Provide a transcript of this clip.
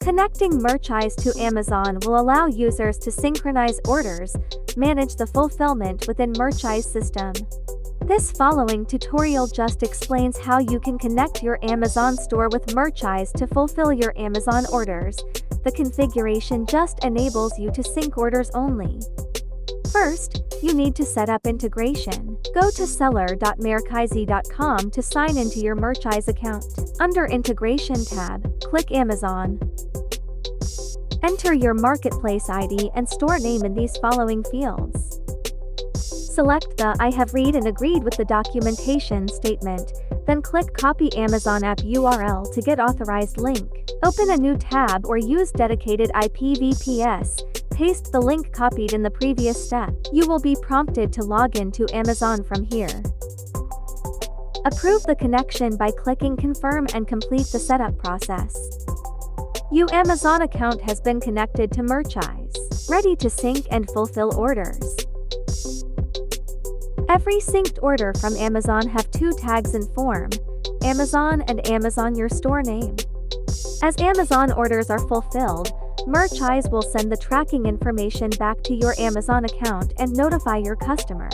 Connecting Merchise to Amazon will allow users to synchronize orders, manage the fulfillment within Merchise system. This following tutorial just explains how you can connect your Amazon store with Merchise to fulfill your Amazon orders. The configuration just enables you to sync orders only. First, you need to set up integration. Go to seller.merchise.com to sign into your Merchise account. Under Integration tab, click Amazon. Enter your marketplace ID and store name in these following fields. Select the I have read and agreed with the documentation statement, then click Copy Amazon app URL to get authorized link. Open a new tab or use dedicated IPVPS. Paste the link copied in the previous step. You will be prompted to log in to Amazon from here. Approve the connection by clicking Confirm and complete the setup process. Your Amazon account has been connected to Merchise, ready to sync and fulfill orders. Every synced order from Amazon have two tags in form, Amazon and Amazon your store name. As Amazon orders are fulfilled, Merchise will send the tracking information back to your Amazon account and notify your customer.